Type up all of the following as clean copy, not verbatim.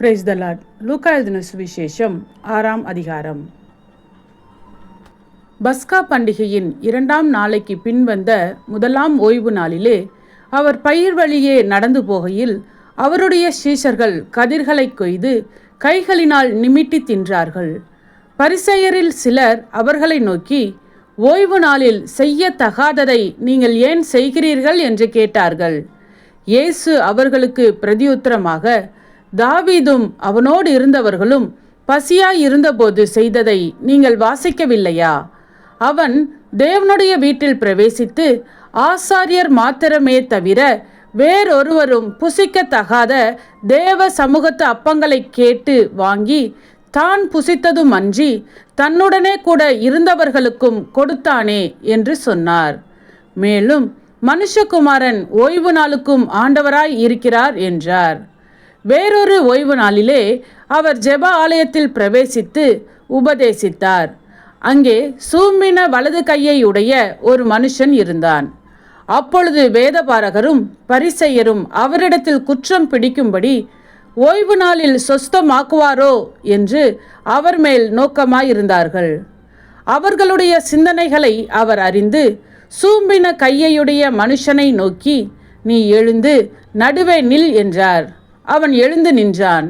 Praise the Lord. லூக்கா எழுதின சுவிசேஷம் 6ஆம் அதிகாரம். பஸ்கா பண்டிகையின் 2ஆம் நாளைக்கு பின்வந்த முதலாம் ஓய்வு நாளிலே அவர் பயிர் வழியே நடந்து போகையில் அவருடைய சீஷர்கள் கதிர்களை கொய்து கைகளினால் நிமிட்டி தின்றார்கள். பரிசேயரில் சிலர் அவர்களை நோக்கி, ஓய்வு நாளில் செய்யத்தகாததை நீங்கள் ஏன் செய்கிறீர்கள் என்று கேட்டார்கள். இயேசு அவர்களுக்கு பிரதியுத்தரமாக, தாவீதும் அவனோடு இருந்தவர்களும் பசியாய் இருந்தபோது செய்ததை நீங்கள் வாசிக்கவில்லையா? அவன் தேவனுடைய வீட்டில் பிரவேசித்து ஆசாரியர் மாத்திரமே தவிர வேறொருவரும் புசிக்கத்தகாத தேவ சமூகத்து அப்பங்களை கேட்டு வாங்கி தான் புசித்ததும் அன்றி தன்னுடனே கூட இருந்தவர்களுக்கும் கொடுத்தானே என்று சொன்னார். மேலும் மனுஷகுமாரன் ஓய்வு நாளுக்கும் ஆண்டவராய் இருக்கிறார் என்றார். வேறொரு ஓய்வு நாளிலே அவர் ஜெப ஆலயத்தில் பிரவேசித்து உபதேசித்தார். அங்கே சூம்பின வலது கையை உடைய ஒரு மனுஷன் இருந்தான். அப்பொழுது வேதபாரகரும் பரிசேயரும் அவரிடத்தில் குற்றம் பிடிக்கும்படி ஓய்வு நாளில் சொஸ்தமாக்குவாரோ என்று அவர் மேல் நோக்கமாயிருந்தார்கள். அவர்களுடைய சிந்தனைகளை அவர் அறிந்து சூம்பின கையையுடைய மனுஷனை நோக்கி, நீ எழுந்து நடுவே நில் என்றார். அவன் எழுந்து நின்றான்.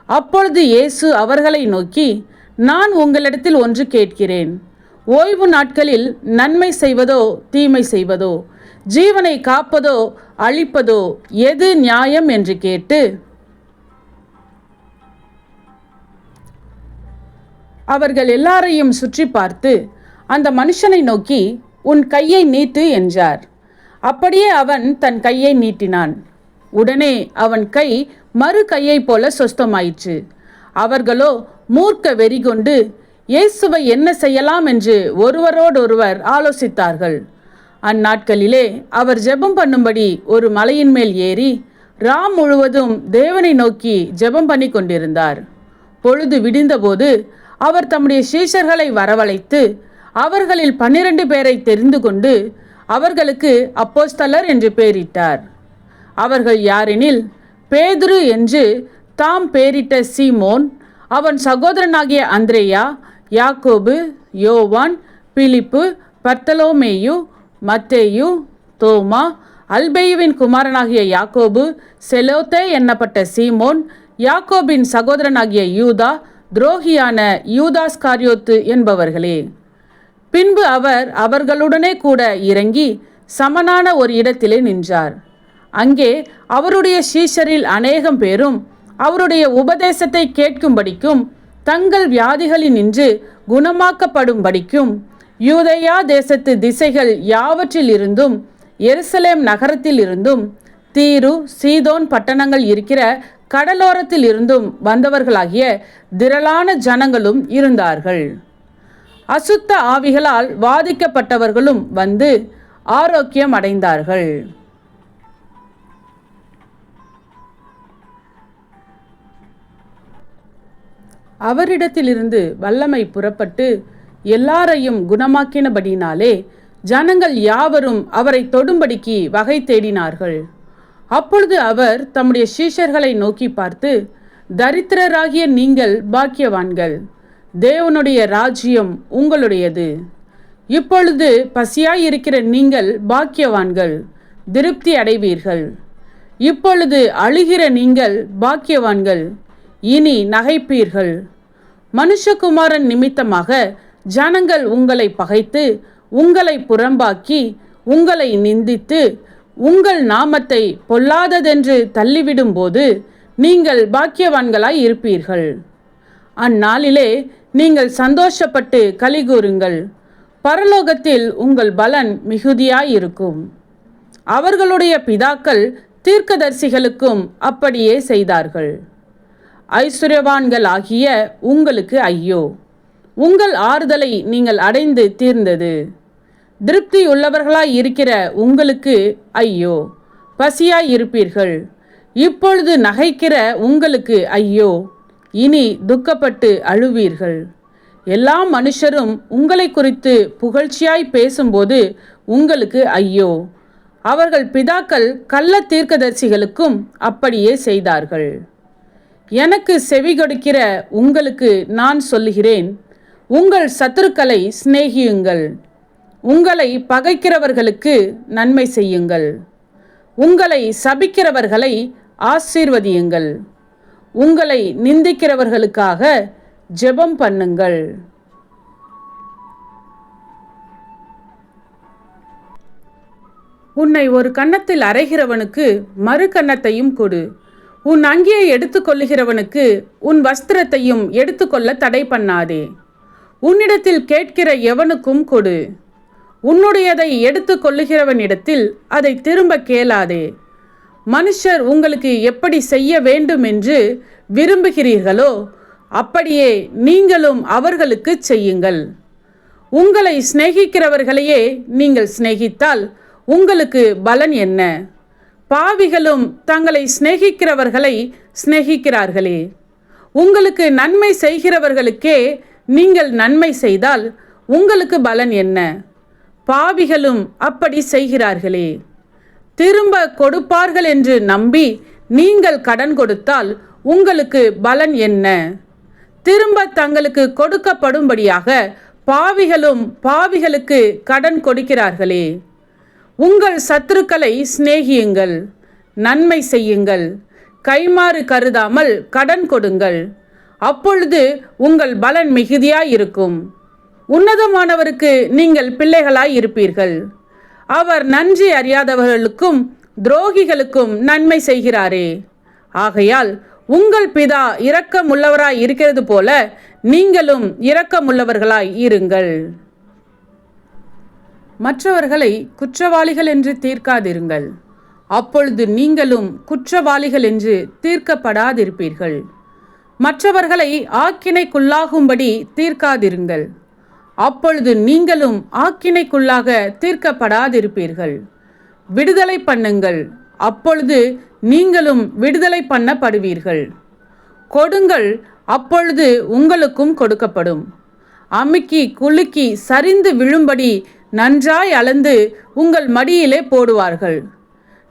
அப்பொழுது இயேசு அவர்களை நோக்கி, நான் உங்களிடத்தில் ஒன்று கேட்கிறேன். ஓய்வு நாட்களில் நன்மை செய்வதோ தீமை செய்வதோ, ஜீவனை காப்பதோ அழிப்பதோ எது நியாயம் என்று கேட்டு அவர்கள் எல்லாரையும் சுற்றி பார்த்து அந்த மனுஷனை நோக்கி, உன் கையை நீட்டு என்றார். அப்படியே அவன் தன் கையை நீட்டினான். உடனே அவன் கை மறு கையை போல சொஸ்தமாயிற்று. அவர்களோ மூர்க்க வெறி கொண்டு இயேசுவை என்ன செய்யலாம் என்று ஒருவரோடொருவர் ஆலோசித்தார்கள். அந்நாட்களிலே அவர் ஜெபம் பண்ணும்படி ஒரு மலையின் மேல் ஏறி ராம் முழுவதும் தேவனை நோக்கி ஜெபம் பண்ணி கொண்டிருந்தார். பொழுது விடிந்தபோது அவர் தம்முடைய சீஷர்களை வரவழைத்து அவர்களில் 12 பேரை தெரிந்து கொண்டு அவர்களுக்கு அப்போஸ்தலர் என்று பெயரிட்டார். அவர்கள் யாரெனில், பேதுரு என்று தாம் பெயரிட்ட சீமோன், அவன் சகோதரனாகிய அந்திரேயா, யாக்கோபு, யோவான், பிலிப்பு, பர்த்தலோமேயு, மத்தேயு, தோமா, அல்பேயுவின் குமாரனாகிய யாக்கோபு, செலோத்தே என்னப்பட்ட சீமோன், யாக்கோபின் சகோதரனாகிய யூதா, துரோகியான யூதாஸ்காரியோத்து என்பவர்களே. பின்பு அவர் அவர்களுடனே கூட இறங்கி சமனான ஒரு இடத்திலே நின்றார். அங்கே அவருடைய சீஷரில் அநேகம் பேரும் அவருடைய உபதேசத்தை கேட்கும்படிக்கும் தங்கள் வியாதிகளினின்று குணமாக்கப்படும்படிக்கும் யூதேயா தேசத்து திசைகள் யாவற்றில் இருந்தும் எருசலேம் நகரத்தில் இருந்தும் தீரு சீதோன் பட்டணங்கள் இருக்கிற கடலோரத்தில் இருந்தும் வந்தவர்களாகிய திரளான ஜனங்களும் இருந்தார்கள். அசுத்த ஆவிகளால் வாதிக்கப்பட்டவர்களும் வந்து ஆரோக்கியம் அடைந்தார்கள். அவரிடத்திலிருந்து வல்லமை புறப்பட்டு எல்லாரையும் குணமாக்கினபடினாலே ஜனங்கள் யாவரும் அவரை தொடும்படிக்கு வகை தேடினார்கள். அப்பொழுது அவர் தம்முடைய சீஷர்களை நோக்கி பார்த்து, தரித்திரராகிய நீங்கள் பாக்கியவான்கள், தேவனுடைய ராஜ்யம் உங்களுடையது. இப்பொழுது பசியாயிருக்கிற நீங்கள் பாக்கியவான்கள், திருப்தி அடைவீர்கள். இப்பொழுது அழுகிற நீங்கள் பாக்கியவான்கள், இனி நகைப்பீர்கள். மனுஷகுமாரன் நிமித்தமாக ஜனங்கள் உங்களை பகைத்து உங்களை புறம்பாக்கி உங்களை நிந்தித்து உங்கள் நாமத்தை பொல்லாததென்று தள்ளிவிடும்போது நீங்கள் பாக்கியவான்களாய் இருப்பீர்கள். அந்நாளிலே நீங்கள் சந்தோஷப்பட்டு கலிகூறுங்கள், பரலோகத்தில் உங்கள் பலன் மிகுதியாயிருக்கும். அவர்களுடைய பிதாக்கள் தீர்க்கதரிசிகளுக்கும் அப்படியே செய்தார்கள். ஐஸ்வர்யவான்கள் ஆகிய உங்களுக்கு ஐயோ, உங்கள் ஆறுதலை நீங்கள் அடைந்து தீர்ந்தது. திருப்தி உள்ளவர்களாய் இருக்கிற உங்களுக்கு ஐயோ, பசியாய் இருப்பீர்கள். இப்பொழுது நகைக்கிற உங்களுக்கு ஐயோ, இனி துக்கப்பட்டு அழுவீர்கள். எல்லா மனுஷரும் உங்களை குறித்து புகழ்ச்சியாய் பேசும்போது உங்களுக்கு ஐயோ, அவர்கள் பிதாக்கள் கள்ள தீர்க்கதரிசிகளுக்கும் அப்படியே செய்தார்கள். எனக்கு செவி கொடுக்கிற உங்களுக்கு நான் சொல்லுகிறேன், உங்கள் சத்துருக்களை சிநேகியுங்கள், உங்களை பகைக்கிறவர்களுக்கு நன்மை செய்யுங்கள், உங்களை சபிக்கிறவர்களை ஆசீர்வதியுங்கள், உங்களை நிந்திக்கிறவர்களுக்காக ஜெபம் பண்ணுங்கள். உன்னை ஒரு கன்னத்தில் அறைகிறவனுக்கு மறு கன்னத்தையும் கொடு. உன் அங்கியை எடுத்துக்கொள்ளுகிறவனுக்கு உன் வஸ்திரத்தையும் எடுத்துக்கொள்ள தடை பண்ணாதே. உன்னிடத்தில் கேட்கிற எவனுக்கும் கொடு. உன்னுடையதை எடுத்துக்கொள்ளுகிறவனிடத்தில் அதை திரும்ப கேளாதே. மனுஷர் உங்களுக்கு எப்படி செய்ய வேண்டும் என்று விரும்புகிறீர்களோ அப்படியே நீங்களும் அவர்களுக்கு செய்யுங்கள். உங்களை சிநேகிக்கிறவர்களையே நீங்கள் சிநேகித்தால் உங்களுக்கு பலன் என்ன? பாவிகளும் தங்களை சிநேகிக்கிறவர்களை சிநேகிக்கிறார்களே. உங்களுக்கு நன்மை செய்கிறவர்களுக்கே நீங்கள் நன்மை செய்தால் உங்களுக்கு பலன் என்ன? பாவிகளும் அப்படி செய்கிறார்களே. திரும்ப கொடுப்பார்கள் என்று நம்பி நீங்கள் கடன் கொடுத்தால் உங்களுக்கு பலன் என்ன? திரும்ப தங்களுக்கு கொடுக்கப்படும்படியாக பாவிகளும் பாவிகளுக்கு கடன் கொடுக்கிறார்களே. உங்கள் சத்துருக்களை சிநேகியுங்கள், நன்மை செய்யுங்கள், கைமாறு கருதாமல் கடன் கொடுங்கள், அப்பொழுது உங்கள் பலன் மிகுதியாயிருக்கும். உன்னதமானவருக்கு நீங்கள் பிள்ளைகளாய் இருப்பீர்கள். அவர் நன்றி அறியாதவர்களுக்கும் துரோகிகளுக்கும் நன்மை செய்கிறாரே. ஆகையால் உங்கள் பிதா இரக்கமுள்ளவராய் இருக்கிறது போல நீங்களும் இரக்கமுள்ளவர்களாய் இருங்கள். மற்றவர்களை குற்றவாளிகள் என்று தீர்க்காதிருங்கள், அப்பொழுது நீங்களும் குற்றவாளிகள் என்று தீர்க்கப்படாதிருப்பீர்கள். மற்றவர்களை ஆக்கினைக்குள்ளாகும்படி தீர்க்காதிருங்கள், அப்பொழுது நீங்களும் ஆக்கினைக்குள்ளாக தீர்க்கப்படாதிருப்பீர்கள். விடுதலை பண்ணுங்கள், அப்பொழுது நீங்களும் விடுதலை பண்ணப்படுவீர்கள். கொடுங்கள், அப்பொழுது உங்களுக்கும் கொடுக்கப்படும். அமுக்கி குலுக்கி சரிந்து விழும்படி நன்றாய் அளந்து உங்கள் மடியிலே போடுவார்கள்.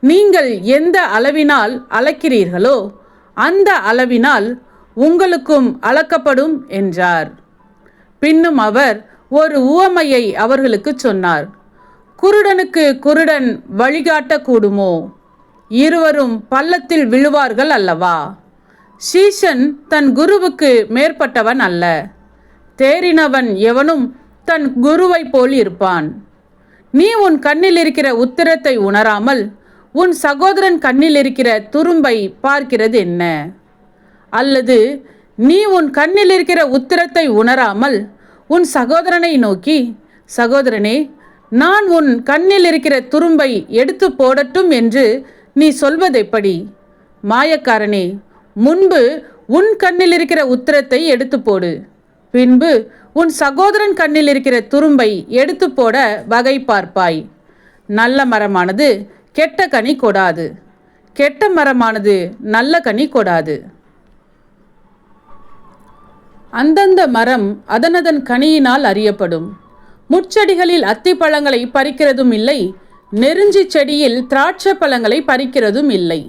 நீங்கள் எந்த அளவினால் அளக்கிறீர்களோ அந்த அளவினால் உங்களுக்கும் அளக்கப்படும் என்றார். பின்னும் அவர் ஒரு உவமையை அவர்களுக்கு சொன்னார். குருடனுக்கு குருடன் வழிகாட்டக்கூடுமோ? இருவரும் பள்ளத்தில் விழுவார்கள் அல்லவா? சீஷன் தன் குருவுக்கு மேற்பட்டவன் அல்ல. தேறினவன் எவனும் தன் குருவை போல் இருப்பான். நீ உன் கண்ணில் இருக்கிற உத்திரத்தை உணராமல் உன் சகோதரன் கண்ணில் இருக்கிற துரும்பை பார்க்கிறது என்ன? அல்லது நீ உன் கண்ணில் இருக்கிற உத்திரத்தை உணராமல் உன் சகோதரனை நோக்கி, சகோதரனே, நான் உன் கண்ணில் இருக்கிற துரும்பை எடுத்து போடட்டும் என்று நீ சொல்வதெப்படி? மாயக்காரனே, முன்பு உன் கண்ணில் இருக்கிற உத்திரத்தை எடுத்து போடு, பின்பு உன் சகோதரன் கண்ணில் இருக்கிற துரும்பை எடுத்து போட வகை பார்ப்பாய். நல்ல மரமானது கெட்ட கனி கொடாது, கெட்ட மரமானது நல்ல கனி கொடாது. அந்தந்த மரம் அதனதன் கனியினால் அறியப்படும். முட்செடிகளில் அத்தி பழங்களை பறிக்கிறதும் இல்லை, நெருஞ்சி செடியில் திராட்சை பழங்களை பறிக்கிறதும் இல்லை.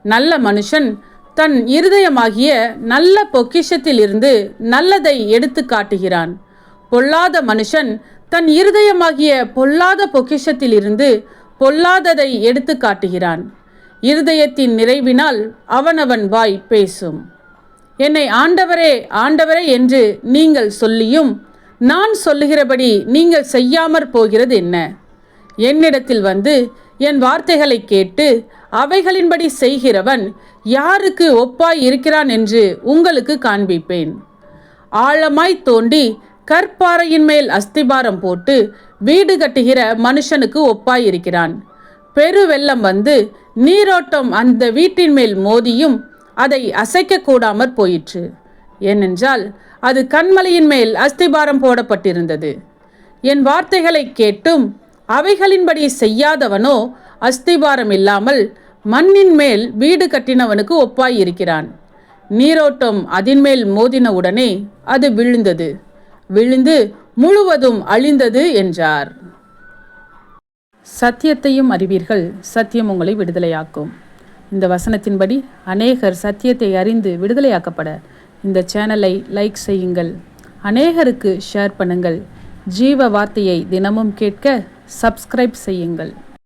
நல்ல மனுஷன் தன் இருதயமாகிய நல்ல பொக்கிஷத்திலிருந்து நல்லதை எடுத்து காட்டுகிறான். பொல்லாத மனுஷன் தன் இருதயமாகிய பொல்லாத பொக்கிஷத்திலிருந்து பொல்லாததை எடுத்து காட்டுகிறான். இருதயத்தின் நிறைவினால் அவனவன் வாய் பேசும். என்னை ஆண்டவரே ஆண்டவரே என்று நீங்கள் சொல்லியும் நான் சொல்லுகிறபடி நீங்கள் செய்யாமற் போகிறது என்ன? என்னிடத்தில் வந்து என் வார்த்தைகளை கேட்டு அவைகளின்படி செய்கிறவன் யாருக்கு ஒப்பாய் இருக்கிறான் என்று உங்களுக்கு காண்பிப்பேன். ஆழமாய் தோண்டி கற்பாறையின் மேல் அஸ்திபாரம் போட்டு வீடு கட்டுகிற மனுஷனுக்கு ஒப்பாய் இருக்கிறான். பெருவெள்ளம் வந்து நீரோட்டம் அந்த வீட்டின் மேல் மோதியும் அதை அசைக்க கூடாமற் போயிற்று. ஏனென்றால் அது கன்மலையின் மேல் அஸ்திபாரம் போடப்பட்டிருந்தது. என் வார்த்தைகளை கேட்டும் அவைகளின்படி செய்யாதவனோ அஸ்திபாரம் இல்லாமல் மண்ணின் மேல் வீடு கட்டினவனுக்கு ஒப்பாய் இருக்கிறான். நீரோட்டம் அதின்மேல் மோதினவுடனே அது விழுந்தது, விழுந்து முழுவதும் அழிந்தது என்றார். சத்தியத்தையும் அறிவீர்கள், சத்தியம் உங்களை விடுதலையாக்கும். இந்த வசனத்தின்படி அநேகர் சத்தியத்தை அறிந்து விடுதலையாக்கப்பட இந்த சேனலை லைக் செய்யுங்கள், அநேகருக்கு ஷேர் பண்ணுங்கள். ஜீவ வார்த்தையை தினமும் கேட்க சப்ஸ்கிரைப் செய்யுங்கள்.